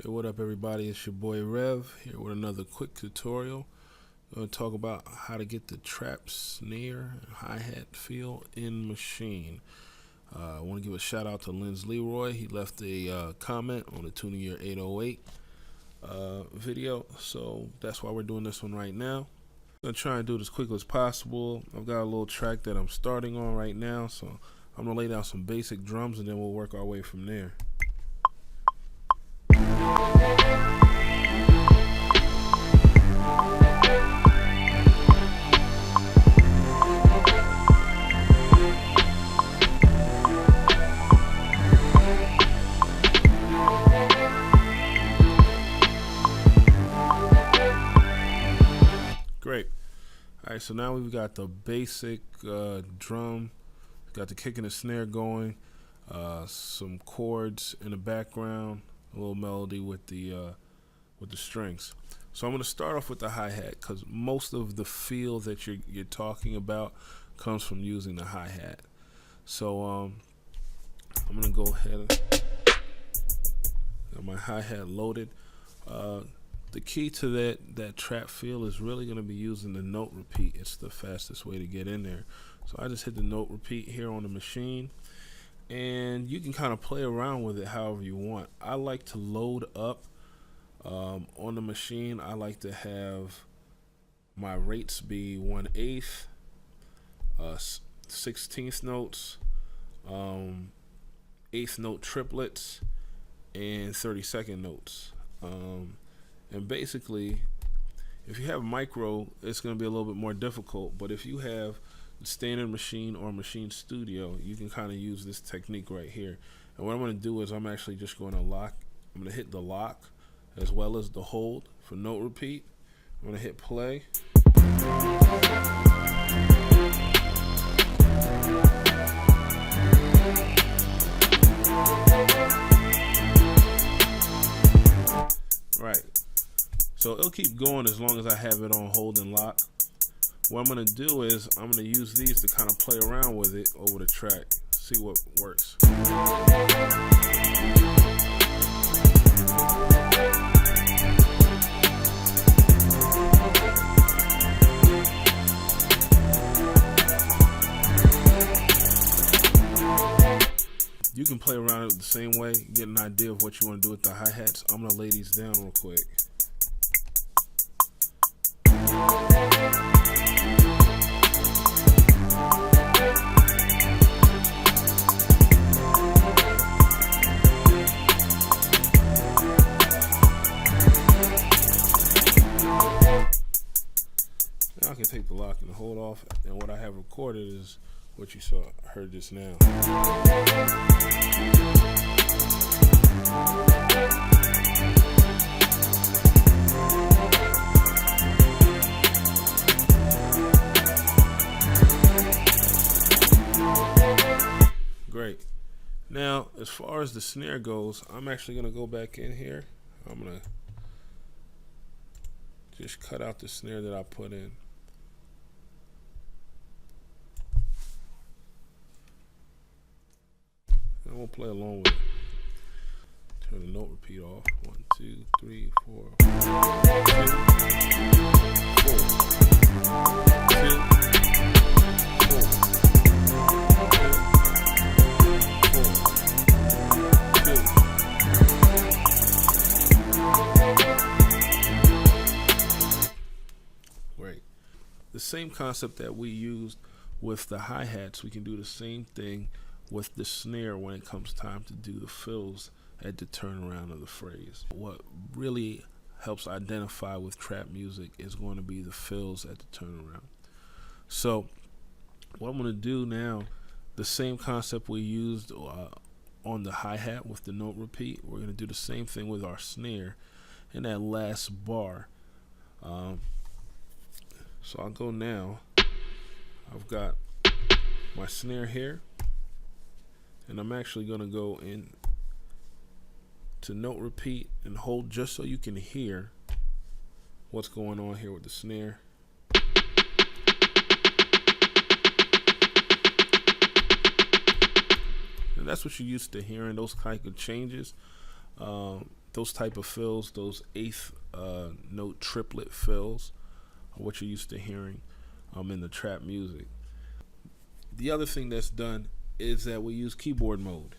Hey, what up, everybody? It's your boy Rev here with another quick tutorial. I'm going to talk about how to get the trap, snare, and hi-hat feel in Maschine. I want to give a shout out to Lens Leroy. He left a comment on the Tuning Year 808 video, so that's why we're doing this one right now. I'm going to try and do it as quickly as possible. I've got a little track that I'm starting on right now, so I'm going to lay down some basic drums and then we'll work our way from there. Great. Alright, so now we've got the basic drum, got the kick and the snare going, some chords in the background, a little melody with the strings. So I'm going to start off with the hi-hat because most of the feel that you're talking about comes from using the hi-hat. So I'm going to go ahead and got my hi-hat loaded. The key to that trap feel is really going to be using the note repeat. It's the fastest way to get in there. So I just hit the note repeat here on the Maschine, and you can kind of play around with it however you want. I like to load up on the Maschine. I like to have my rates be 1/8, 16th notes, 8th note triplets, and 32nd notes. And basically, if you have micro, it's going to be a little bit more difficult. But if you have the standard Maschine or Maschine Studio, you can kind of use this technique right here. And what I'm going to do is I'm actually just going to lock. I'm going to hit the lock as well as the hold for note repeat. I'm going to hit play. Right. So it'll keep going as long as I have it on hold and lock. What I'm going to do is I'm going to use these to kind of play around with it over the track, see what works. You can play around it the same way, get an idea of what you want to do with the hi-hats. I'm going to lay these down real quick. Now I can take the lock and hold off, and what I have recorded is what you heard just now. Great. Now, as far as the snare goes, I'm actually going to go back in here. I'm going to just cut out the snare that I put in. And we'll play along with it. Turn the note repeat off. 1, 2, 3, 4. 2, 4. Great. The same concept that we used with the hi-hats, we can do the same thing with the snare when it comes time to do the fills at the turnaround of the phrase. What really helps identify with trap music is going to be the fills at the turnaround. So what I'm going to do now, the same concept we used on the hi-hat with the note repeat, we're going to do the same thing with our snare in that last bar. So I'll go now. I've got my snare here, and I'm actually going to go in to note repeat and hold just so you can hear what's going on here with the snare. And that's what you're used to hearing, those kind of changes. those type of fills, those eighth note triplet fills, are what you're used to hearing in the trap music. The other thing that's done is that we use keyboard mode,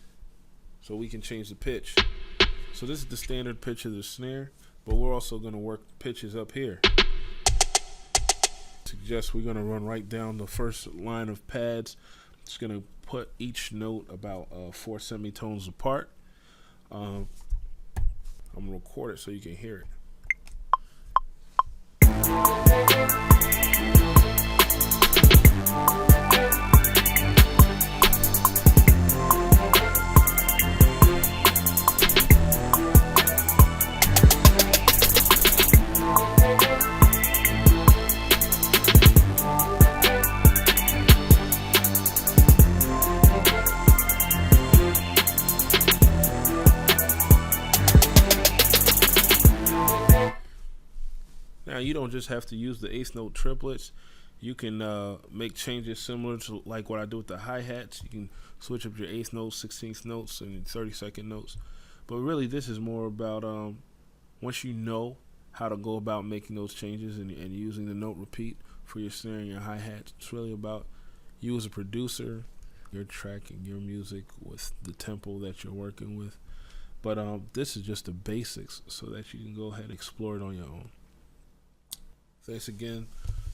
so we can change the pitch. So this is the standard pitch of the snare, but we're also going to work pitches up here. Suggest we're going to run right down the first line of pads. Just going to put each note about 4 semitones apart. I'm going to record it so you can hear it. Now, you don't just have to use the eighth note triplets. You can make changes similar to like what I do with the hi-hats. You can switch up your eighth notes, 16th notes, and 32nd notes. But really, this is more about once you know how to go about making those changes and using the note repeat for your snare and your hi-hats. It's really about you as a producer, your track and your music with the tempo that you're working with. But this is just the basics so that you can go ahead and explore it on your own. Thanks again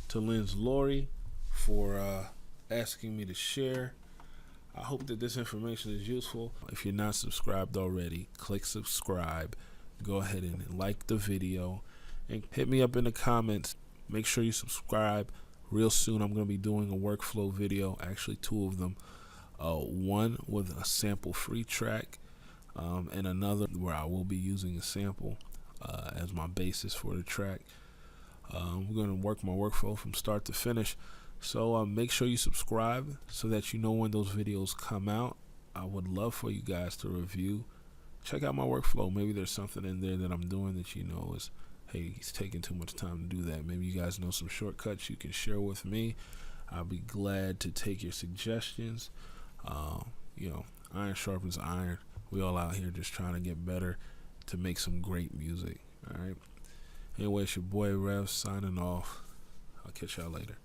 to Lens Laurie for asking me to share. I hope that this information is useful. If you're not subscribed already, click subscribe. Go ahead and like the video and hit me up in the comments. Make sure you subscribe. Real soon I'm going to be doing a workflow video, actually 2 of them. One with a sample free track and another where I will be using a sample as my basis for the track. We're going to work my workflow from start to finish. So make sure you subscribe so that you know when those videos come out. I would love for you guys to review. Check out my workflow. Maybe there's something in there that I'm doing that you know is, hey, he's taking too much time to do that. Maybe you guys know some shortcuts you can share with me. I'll be glad to take your suggestions. Iron sharpens iron. We all out here just trying to get better to make some great music. All right. Anyway, it's your boy Rev signing off. I'll catch y'all later.